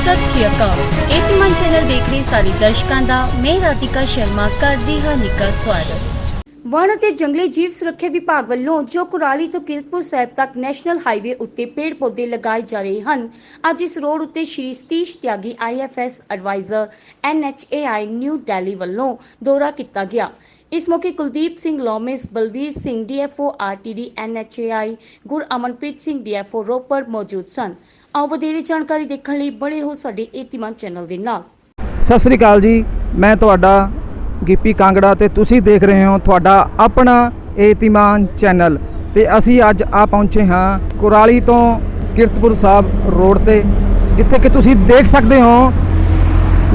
सत श्री अकाल। एतिमान चैनल देख रहे सारे दर्शकों का मैं राधिका शर्मा करदी हां निੱਘਾ स्वागत। वन ਅਤੇ जंगली जीव सुरक्षा विभाग ਵੱਲੋਂ जो कुराली तो किरतपुर साहिब तक नैशनल हाईवे उत्ते पेड़ पौधे लगाए जा रहे हैं। ਅੱਜ इस रोड उत्ते Shri Satish Tyagi IFS advisor NHAI New Delhi ਵੱਲੋਂ दौरा किया गया। इस मौके Kuldeep Singh लोमिस, Balvir Singh DFO RTD NHAI, गुर अमनप्रीत सिंह DFO रोपड़ मौजूद सन। आओ ਵਧੇਰੇ ਜਾਣਕਾਰੀ देखने ਲਈ बने रहो साडे एतिमान चैनल ਦੇ ਨਾਲ। सत श्री अकाल जी, मैं तुहाडा गिप्पी कांगड़ा ते तुसी देख रहे हो तुहाडा अपना एतिमान चैनल। ते असी अज आ पहुंचे हाँ कुराली तो किरतपुर साहब रोड ते, जिथे कि तुसी देख सकते हो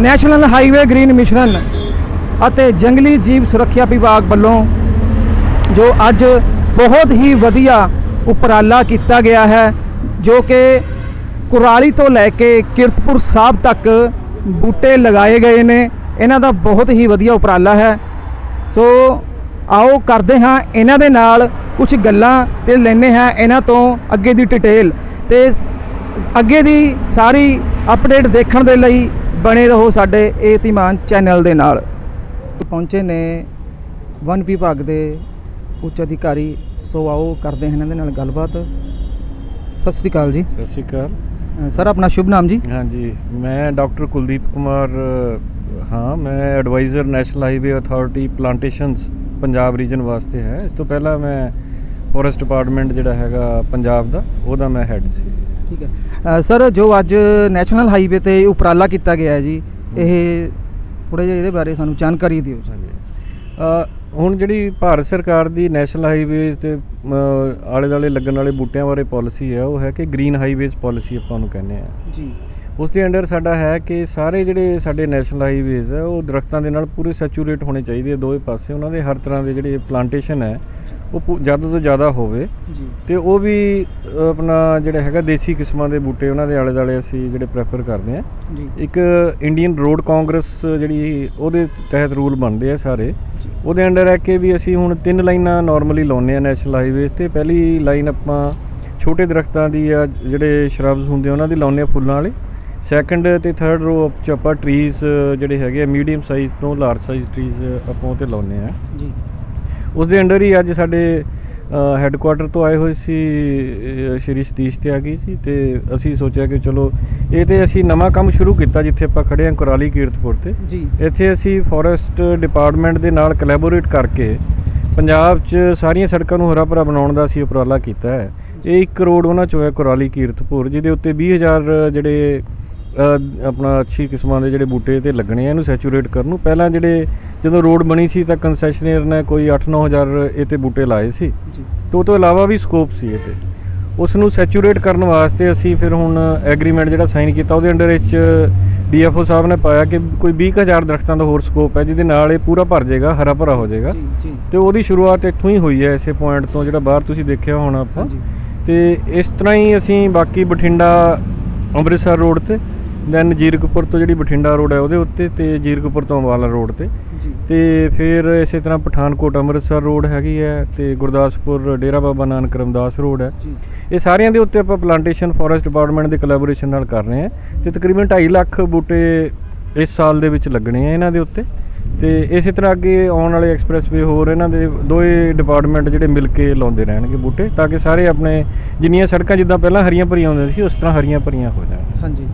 नैशनल हाईवे ग्रीन मिशन ਅਤੇ जंगली जीव सुरक्षा विभाग ਵੱਲੋਂ जो अज बहुत ही वधिया उपराला किया गया है, जो कि कुराली तो लैके किरतपुर साहब तक बूटे लगाए गए ने। इन्हां दा बहुत ही वधिया उपराला है। सो आओ करते हाँ इन्हां दे नाल कुछ गल्लां ते लैने हैं इन्हां तो अगे दी डिटेल ते अगे दी सारी अपडेट देखण दे लई बने रहो साडे एतिमान चैनल दे नाल। पहुंचे ने वन विभाग के उच्च अधिकारी, सो आओ करते हैं इन्हां दे नाल गलबात। सत श्री अकाल जी। सत श्री अकाल सर, अपना शुभ नाम जी? हाँ जी, मैं डॉक्टर कुलदीप कुमार, हाँ मैं adviser national highway authority plantations Punjab region वास्ते है। इस तो पहला मैं फॉरेस्ट डिपार्टमेंट जिहड़ा हैगा पंजाब दा ओहदा मैं हैड सी। ठीक है सर, जो अज नैशनल हाईवे ते उपराला किया गया है जी, ये थोड़ा जिहा इहदे बारे सानू जानकारी दिओ। ਹੁਣ ਜਿਹੜੀ ਭਾਰਤ ਸਰਕਾਰ ਦੀ ਨੈਸ਼ਨਲ ਹਾਈਵੇਜ਼ ਤੇ ਆਲੇ ਦੁਆਲੇ ਲੱਗਣ ਵਾਲੇ ਬੂਟਿਆਂ ਬਾਰੇ ਪਾਲਿਸੀ ਹੈ, ਉਹ ਹੈ ਕਿ ਗ੍ਰੀਨ ਹਾਈਵੇਜ਼ ਪਾਲਿਸੀ ਆਪਾਂ ਨੂੰ ਕਹਿੰਦੇ ਆ ਜੀ। ਉਸ ਦੇ ਅੰਡਰ ਸਾਡਾ ਹੈ ਕਿ ਸਾਰੇ ਜਿਹੜੇ ਸਾਡੇ ਨੈਸ਼ਨਲ ਹਾਈਵੇਜ਼ ਹੈ ਉਹ ਦਰਖਤਾਂ ਦੇ ਨਾਲ ਪੂਰੇ ਸੈਚੂਰੇਟ ਹੋਣੇ ਚਾਹੀਦੇ ਆ ਦੋਵੇਂ ਪਾਸੇ। ਉਹਨਾਂ ਦੇ ਹਰ ਤਰ੍ਹਾਂ ਦੇ ਜਿਹੜੇ ਪਲਾਂਟੇਸ਼ਨ ਹੈ ਉਹ ਜ਼ਿਆਦਾ ਤੋਂ ਜ਼ਿਆਦਾ ਹੋਵੇ ਤੇ ਉਹ ਵੀ ਆਪਣਾ ਜਿਹੜਾ ਹੈਗਾ ਦੇਸੀ ਕਿਸਮਾਂ ਦੇ ਬੂਟੇ ਉਹਨਾਂ ਦੇ ਆਲੇ ਦੁਆਲੇ ਅਸੀਂ ਜਿਹੜੇ ਪ੍ਰੈਫਰ ਕਰਦੇ ਆ। ਇੱਕ ਇੰਡੀਅਨ ਰੋਡ ਕਾਂਗਰਸ ਜਿਹੜੀ ਉਹਦੇ ਤਹਿਤ ਰੂਲ ਬਣਦੇ ਆ ਸਾਰੇ, ਉਹਦੇ ਅੰਡਰ ਹੈ ਕਿ ਵੀ ਅਸੀਂ ਹੁਣ 3 ਲਾਈਨਾਂ ਨਾਰਮਲੀ ਲਾਉਂਦੇ ਆ ਨੈਸ਼ਨਲ ਹਾਈਵੇਜ਼ ਤੇ। ਪਹਿਲੀ ਲਾਈਨ ਆਪਾਂ ਛੋਟੇ ਦਰਖਤਾਂ ਦੀ ਆ, ਜਿਹੜੇ ਸ਼ਰਬਸ ਹੁੰਦੇ ਉਹਨਾਂ ਦੀ ਲਾਉਂਦੇ ਆ ਫੁੱਲਾਂ ਵਾਲੇ। ਸੈਕੰਡ ਤੇ ਥਰਡ ਰੋ 'ਚ ਆਪਾਂ ਟਰੀਜ਼ ਜਿਹੜੇ ਹੈਗੇ ਆ ਮੀਡੀਅਮ ਸਾਈਜ਼ ਤੋਂ ਲਾਰਜ ਸਾਈਜ਼ ਟਰੀਜ਼ ਆਪਾਂ ਉਹ 'ਤੇ ਲਾਉਂਦੇ ਆ ਜੀ। ਉਸ ਦੇ ਅੰਡਰ ਹੀ ਅੱਜ ਸਾਡੇ ਹੈੱਡਕੁਆਟਰ ਤੋਂ ਆਏ ਹੋਏ ਸੀ ਸ਼੍ਰੀ ਸਤੀਸ਼ ਤਿਆਗੀ ਜੀ, ਤੇ ਅਸੀਂ ਸੋਚਿਆ ਕਿ ਚਲੋ ਇਹ ਤੇ ਅਸੀਂ ਨਵਾਂ ਕੰਮ ਸ਼ੁਰੂ ਕੀਤਾ ਜਿੱਥੇ ਆਪਾਂ ਖੜੇ ਹਾਂ ਕੁਰਾਲੀ ਕੀਰਤਪੁਰ ਤੇ। ਇੱਥੇ ਅਸੀਂ ਫੋਰੈਸਟ ਡਿਪਾਰਟਮੈਂਟ ਦੇ ਨਾਲ ਕੋਲੈਬੋਰੇਟ ਕਰਕੇ ਪੰਜਾਬ 'ਚ ਸਾਰੀਆਂ ਸੜਕਾਂ ਨੂੰ ਹਰਾ ਭਰਾ ਬਣਾਉਣ ਦਾ ਅਸੀਂ ਉਪਰਾਲਾ ਕੀਤਾ ਹੈ। ਇਹ 1 ਕਰੋੜ ਉਹਨਾਂ 'ਚੋਂ ਹੈ ਕੁਰਾਲੀ ਕੀਰਤਪੁਰ, ਜਿਹਦੇ ਉੱਤੇ 20,000 ਜਿਹੜੇ ਆਪਣਾ ਅੱਛੀ ਕਿਸਮਾਂ ਦੇ ਜਿਹੜੇ ਬੂਟੇ ਤੇ ਲੱਗਣੇ ਆ ਇਹਨੂੰ ਸੈਚੂਰੇਟ ਕਰਨ ਨੂੰ। ਪਹਿਲਾਂ ਜਿਹੜੇ ਜਦੋਂ ਰੋਡ ਬਣੀ ਸੀ ਤਾਂ ਕੰਸੈਸ਼ਨਰ ਨੇ ਕੋਈ 8-9,000 ਇਹ 'ਤੇ ਬੂਟੇ ਲਾਏ ਸੀ, ਤੇ ਉਹ ਤੋਂ ਇਲਾਵਾ ਵੀ ਸਕੋਪ ਸੀ ਇਹ 'ਤੇ। ਉਸ ਨੂੰ ਸੈਚੂਰੇਟ ਕਰਨ ਵਾਸਤੇ ਅਸੀਂ ਫਿਰ ਹੁਣ ਐਗਰੀਮੈਂਟ ਜਿਹੜਾ ਸਾਈਨ ਕੀਤਾ, ਉਹਦੇ ਅੰਡਰ ਵਿੱਚ DFO ਸਾਹਿਬ ਨੇ ਪਾਇਆ ਕਿ ਕੋਈ 20,000 ਦਰਖਤਾਂ ਦਾ ਹੋਰ ਸਕੋਪ ਹੈ, ਜਿਹਦੇ ਨਾਲ ਇਹ ਪੂਰਾ ਭਰ ਜਾਏਗਾ, ਹਰਾ ਭਰਾ ਹੋ ਜਾਏਗਾ। ਤੇ ਉਹਦੀ ਸ਼ੁਰੂਆਤ ਇੱਥੋਂ ਹੀ ਹੋਈ ਹੈ, ਇਸੇ ਪੁਆਇੰਟ ਤੋਂ ਜਿਹੜਾ ਬਾਹਰ ਤੁਸੀਂ ਦੇਖਿਆ ਹੋਣਾ ਆਪਾਂ। ਤੇ ਇਸ ਤਰ੍ਹਾਂ ਹੀ ਅਸੀਂ ਬਾਕੀ ਬਠਿੰਡਾ ਅੰਮ੍ਰਿਤਸਰ ਰੋਡ 'ਤੇ, ਦੈਨ ਜੀਰਕਪੁਰ ਤੋਂ ਜਿਹੜੀ ਬਠਿੰਡਾ ਰੋਡ ਹੈ ਉਹਦੇ ਉੱਤੇ, ਤੇ ਜੀਰਕਪੁਰ ਤੋਂ ਅੰਬਾਲਾ ਰੋਡ 'ਤੇ, ਤੇ ਫਿਰ ਇਸੇ ਤਰ੍ਹਾਂ ਪਠਾਨਕੋਟ ਅੰਮ੍ਰਿਤਸਰ ਰੋਡ ਹੈਗੀ ਹੈ, ਤੇ ਗੁਰਦਾਸਪੁਰ ਡੇਰਾ ਬਾਬਾ ਨਾਨਕ ਰਮਦਾਸ ਰੋਡ ਹੈ। ਇਹ ਸਾਰਿਆਂ ਦੇ ਉੱਤੇ ਆਪਾਂ ਪਲਾਂਟੇਸ਼ਨ ਫੋਰੈਸਟ ਡਿਪਾਰਟਮੈਂਟ ਦੇ ਕੋਲੈਬੋਰੇਸ਼ਨ ਨਾਲ ਕਰ ਰਹੇ ਹਾਂ, ਤੇ ਤਕਰੀਬਨ 2.5 ਲੱਖ ਬੂਟੇ ਇਸ ਸਾਲ ਦੇ ਵਿੱਚ ਲੱਗਣੇ ਆ ਇਹਨਾਂ ਦੇ ਉੱਤੇ। ਤੇ ਇਸੇ ਤਰ੍ਹਾਂ ਅੱਗੇ ਆਉਣ ਵਾਲੇ ਐਕਸਪ੍ਰੈਸਵੇ ਹੋਰ ਇਹਨਾਂ ਦੇ ਦੋਵੇਂ ਡਿਪਾਰਟਮੈਂਟ ਜਿਹੜੇ ਮਿਲ ਕੇ ਲਾਉਂਦੇ ਰਹਿਣਗੇ ਬੂਟੇ, ਤਾਂ ਕਿ ਸਾਰੇ ਆਪਣੇ ਜਿੰਨੀਆਂ ਸੜਕਾਂ ਜਿੱਦਾਂ ਪਹਿਲਾਂ ਹਰੀਆਂ ਭਰੀਆਂ ਹੁੰਦੀਆਂ ਸੀ ਉਸ ਤਰ੍ਹਾਂ ਹਰੀਆਂ ਭਰੀਆਂ ਹੋ ਜਾਣ। ਹਾਂਜੀ,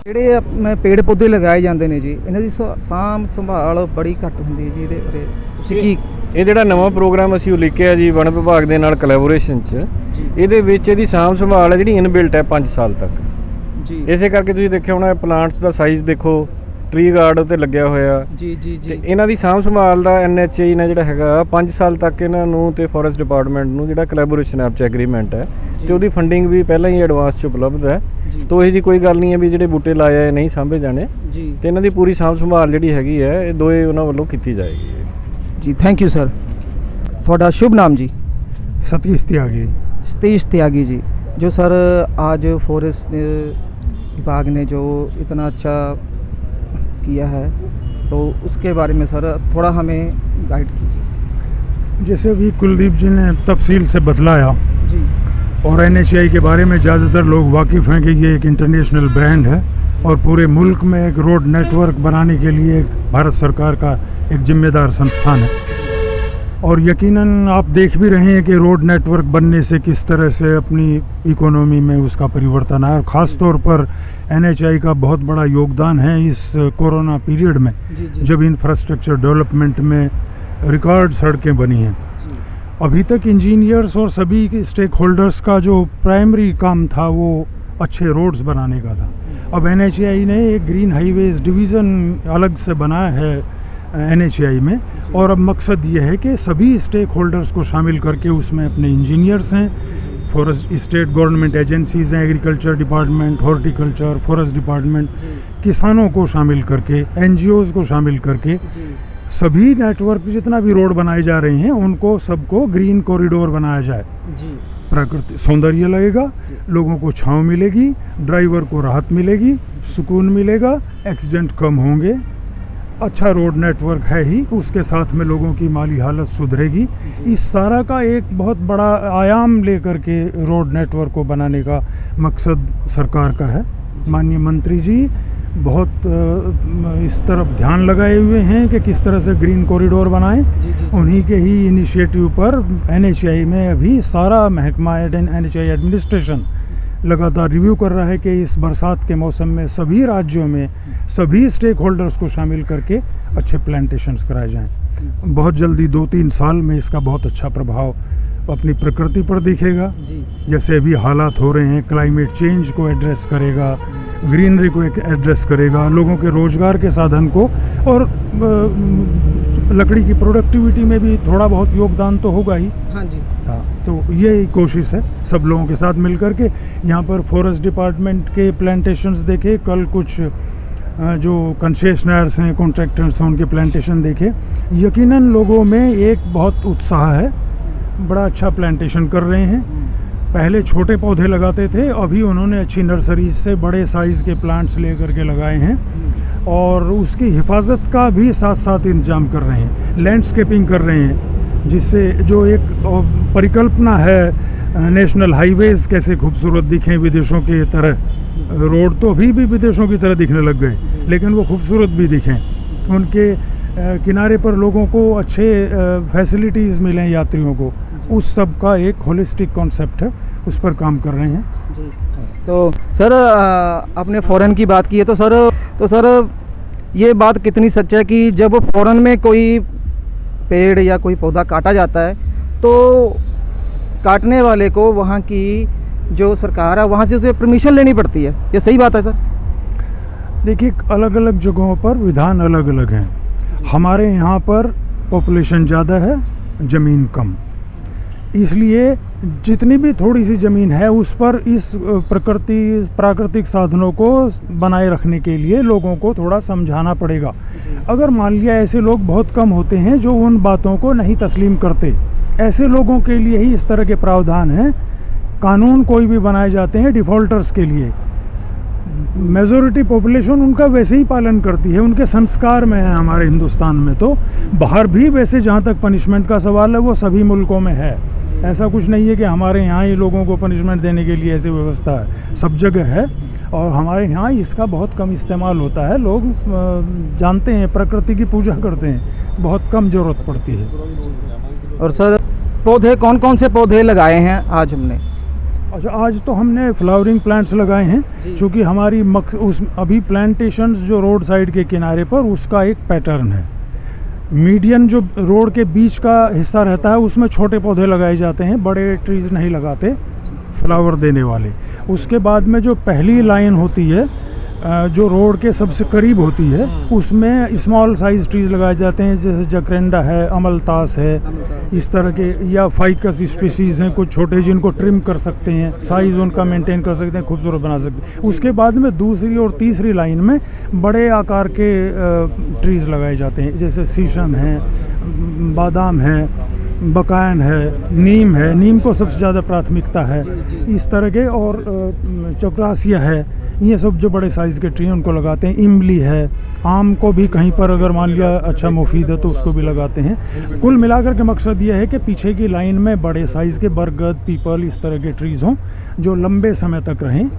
ਜਿਹੜੇ ਪੇੜ ਪੌਦੇ ਲਗਾਏ ਜਾਂਦੇ ਨੇ ਜੀ, ਇਹਨਾਂ ਦੀ ਸਾਂਭ ਸੰਭਾਲ ਬੜੀ ਘੱਟ ਹੁੰਦੀ ਹੈ ਜੀ, ਇਹਦੇ ਬਾਰੇ ਤੁਸੀਂ ਕੀ? ਇਹ ਜਿਹੜਾ ਨਵਾਂ ਪ੍ਰੋਗਰਾਮ ਅਸੀਂ ਉਲੀਕਿਆ ਜੀ ਵਣ ਵਿਭਾਗ ਦੇ ਨਾਲ ਕੋਲੈਬੋਰੇਸ਼ਨ 'ਚ, ਇਹਦੇ ਵਿੱਚ ਇਹਦੀ ਸਾਂਭ ਸੰਭਾਲ ਹੈ ਜਿਹੜੀ ਇਨਬਿਲਟ ਹੈ 5 ਸਾਲ ਤੱਕ ਜੀ। ਇਸੇ ਕਰਕੇ ਤੁਸੀਂ ਦੇਖਿਆ ਹੋਣਾ ਪਲਾਂਟਸ ਦਾ ਸਾਈਜ਼ ਦੇਖੋ, ਟਰੀ ਗਾਰਡ ਉੱਤੇ ਲੱਗਿਆ ਹੋਇਆ ਜੀ। ਤੇ ਇਹਨਾਂ ਦੀ ਸਾਂਭ ਸੰਭਾਲ ਦਾ NHAI ਨੇ ਜਿਹੜਾ ਹੈਗਾ 5 ਸਾਲ ਤੱਕ ਇਹਨਾਂ ਨੂੰ ਤੇ ਫੋਰੈਸਟ ਡਿਪਾਰਟਮੈਂਟ ਨੂੰ ਜਿਹੜਾ ਕੋਲੈਬੋਰੇਸ਼ਨ ਐਪ 'ਚ ਐਗਰੀਮੈਂਟ ਹੈ, ਤੇ ਉਹਦੀ ਫੰਡਿੰਗ ਵੀ ਪਹਿਲਾਂ ਹੀ ਐਡਵਾਂਸ 'ਚ ਉਪਲਬਧ ਹੈ। ਤੋ ਇਹ ਜੀ ਕੋਈ ਗੱਲ ਨਹੀਂ ਹੈ ਵੀ ਜਿਹੜੇ ਬੂਟੇ ਲਾਏ ਨਹੀਂ ਸਾਂਭੇ ਜਾਣੇ ਤੇ ਇਹਨਾਂ ਦੀ ਪੂਰੀ ਸਾਂਭ ਸੰਭਾਲ ਜਿਹੜੀ ਹੈਗੀ ਹੈ ਇਹ ਦੋਏ ਉਹਨਾਂ ਵੱਲੋਂ ਕੀਤੀ ਜਾਏਗੀ ਜੀ। Thank you sir. ਤੁਹਾਡਾ शुभ नाम जी? सतीश त्यागी। सतीश त्यागी जी, जो सर आज फॉरेस्ट विभाग ने जो इतना अच्छा किया है, तो उसके बारे में सर थोड़ा हमें गाइड कीजिए। जैसे भी कुलदीप जी ने तफसील से बतलाया जी, और NHAI के बारे में ज़्यादातर लोग वाकिफ़ हैं कि ये एक इंटरनेशनल ब्रांड है और पूरे मुल्क में एक रोड नेटवर्क बनाने के लिए भारत सरकार का एक जिम्मेदार संस्थान है। और यकीनन आप देख भी रहे हैं कि रोड नेटवर्क बनने से किस तरह से अपनी इकोनॉमी में उसका परिवर्तन आया, और ख़ास तौर पर NHAI का बहुत बड़ा योगदान है इस कोरोना पीरियड में, जब इंफ्रास्ट्रक्चर डेवलपमेंट में रिकॉर्ड सड़कें बनी हैं। अभी तक इंजीनियर्स और सभी स्टेक होल्डर्स का जो प्राइमरी काम था वो अच्छे रोड्स बनाने का था। अब NHAI ने एक ग्रीन हाईवेज डिवीज़न अलग से बनाया है NHAI में, और अब मकसद ये है कि सभी स्टेक होल्डर्स को शामिल करके उसमें अपने इंजीनियर्स हैं, फॉरेस्ट स्टेट गवर्नमेंट एजेंसीज़ हैं, agriculture department, horticulture, forest department, किसानों को शामिल करके, NGOs को शामिल करके सभी नेटवर्क जितना भी रोड बनाए जा रहे हैं उनको सबको ग्रीन कॉरिडोर बनाया जाए। प्राकृतिक सौंदर्य लगेगा, लोगों को छांव मिलेगी, ड्राइवर को राहत मिलेगी, सुकून मिलेगा, एक्सीडेंट कम होंगे, अच्छा रोड नेटवर्क है ही, उसके साथ में लोगों की माली हालत सुधरेगी। इस सारा का एक बहुत बड़ा आयाम लेकर के रोड नेटवर्क को बनाने का मकसद सरकार का है। माननीय मंत्री जी बहुत इस तरफ ध्यान लगाए हुए हैं कि किस तरह से ग्रीन कॉरिडोर बनाएं। उन्हीं के ही इनिशिएटिव पर NHAI में अभी सारा महकमा NHAI एडमिनिस्ट्रेशन लगातार रिव्यू कर रहा है कि इस बरसात के मौसम में सभी राज्यों में सभी स्टेक होल्डर्स को शामिल करके अच्छे प्लांटेशंस कराए जाएं। बहुत जल्दी 2-3 साल में इसका बहुत अच्छा प्रभाव अपनी प्रकृति पर दिखेगा। जैसे अभी हालात हो रहे हैं, क्लाइमेट चेंज को एड्रेस करेगा, ग्रीनरी को एड्रेस करेगा, लोगों के रोज़गार के साधन को, और लकड़ी की प्रोडक्टिविटी में भी थोड़ा बहुत योगदान तो होगा ही। हाँ जी, हाँ, तो ये कोशिश है सब लोगों के साथ मिल कर के। यहाँ पर फॉरेस्ट डिपार्टमेंट के प्लांटेशंस देखे, कल कुछ जो कंसेशनर्स हैं, कॉन्ट्रैक्टर्स हैं, उनके प्लांटेशन देखे। यकीनन लोगों में एक बहुत उत्साह है, बड़ा अच्छा प्लांटेशन कर रहे हैं। पहले छोटे पौधे लगाते थे, अभी उन्होंने अच्छी नर्सरीज से बड़े साइज़ के प्लांट्स ले करके लगाए हैं, और उसकी हिफाजत का भी साथ साथ इंतजाम कर रहे हैं, लैंडस्केपिंग कर रहे हैं, जिससे जो एक परिकल्पना है नेशनल हाईवेज़ कैसे खूबसूरत दिखें विदेशों की तरह, रोड तो अभी भी विदेशों की तरह दिखने लग गए, लेकिन वो खूबसूरत भी दिखें, उनके किनारे पर लोगों को अच्छे फैसिलिटीज़ मिलें यात्रियों को, उस सब का एक होलिस्टिक कॉन्सेप्ट है, उस पर काम कर रहे हैं जी। तो सर आपने फ़ॉरेन की बात की है, तो सर ये बात कितनी सच है कि जब फ़ॉरेन में कोई पेड़ या कोई पौधा काटा जाता है तो काटने वाले को वहाँ की जो सरकार है वहाँ से उसे परमिशन लेनी पड़ती है, ये सही बात है सर? देखिए, अलग अलग जगहों पर विधान अलग अलग हैं। हमारे यहाँ पर पॉपुलेशन ज़्यादा है, ज़मीन कम, इसलिए जितनी भी थोड़ी सी ज़मीन है उस पर इस प्राकृतिक साधनों को बनाए रखने के लिए लोगों को थोड़ा समझाना पड़ेगा। अगर मान लिया ऐसे लोग बहुत कम होते हैं जो उन बातों को नहीं तस्लीम करते, ऐसे लोगों के लिए ही इस तरह के प्रावधान हैं। कानून कोई भी बनाए जाते हैं डिफ़ॉल्टर्स के लिए, मेजॉरिटी पॉपुलेशन उनका वैसे ही पालन करती है, उनके संस्कार में है। हमारे हिंदुस्तान में तो बाहर भी वैसे, जहाँ तक पनिशमेंट का सवाल है, वो सभी मुल्कों में है। ऐसा कुछ नहीं है कि हमारे यहाँ ही लोगों को पनिशमेंट देने के लिए ऐसी व्यवस्था है, सब जगह है, और हमारे यहाँ इसका बहुत कम इस्तेमाल होता है। लोग जानते हैं, प्रकृति की पूजा करते हैं, बहुत कम ज़रूरत पड़ती है। और सर पौधे कौन कौन से पौधे लगाए हैं आज हमने? अच्छा, आज तो हमने फ्लावरिंग प्लांट्स लगाए हैं, क्योंकि हमारी अभी प्लांटेशंस जो रोड साइड के किनारे पर, उसका एक पैटर्न है। मीडियन जो रोड के बीच का हिस्सा रहता है उसमें छोटे पौधे लगाए जाते हैं, बड़े ट्रीज़ नहीं लगाते फ्लावर देने वाले। उसके बाद में जो पहली लाइन होती है जो रोड के सबसे करीब होती है, उसमें स्मॉल साइज़ ट्रीज़ लगाए जाते हैं, जैसे जकरेंडा है, अमलतास है, इस तरह के, या फाइकस स्पीसीज़ हैं कुछ छोटे, जिनको ट्रिम कर सकते हैं, साइज़ उनका मेंटेन कर सकते हैं, खूबसूरत बना सकते हैं। उसके बाद में दूसरी और तीसरी लाइन में बड़े आकार के ट्रीज़ लगाए जाते हैं, जैसे शीशम है, बादाम है, बकायन है, नीम को सबसे ज़्यादा प्राथमिकता है, इस तरह के, और चौरासिया है, ये सब जो बड़े साइज़ के ट्री हैं उनको लगाते हैं। इमली है, आम को भी कहीं पर अगर मान लिया अच्छा मुफीद है तो उसको भी लगाते हैं। कुल मिलाकर के मकसद ये है कि पीछे की लाइन में बड़े साइज़ के बरगद, पीपल, इस तरह के ट्रीज़ हों जो लंबे समय तक रहें,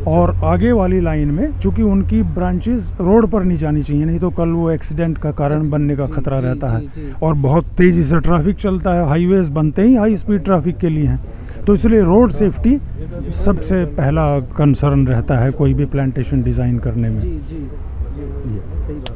और आगे वाली लाइन में चूँकि उनकी ब्रांचेस रोड पर नहीं जानी चाहिए, नहीं तो कल वो एक्सीडेंट का कारण बनने का खतरा रहता है। और बहुत तेज़ी से ट्रैफिक चलता है, हाईवेज बनते ही हाई स्पीड ट्रैफिक के लिए हैं, तो इसलिए रोड सेफ्टी सबसे पहला कंसर्न रहता है कोई भी प्लांटेशन डिज़ाइन करने में। जी जी जी, सही बात।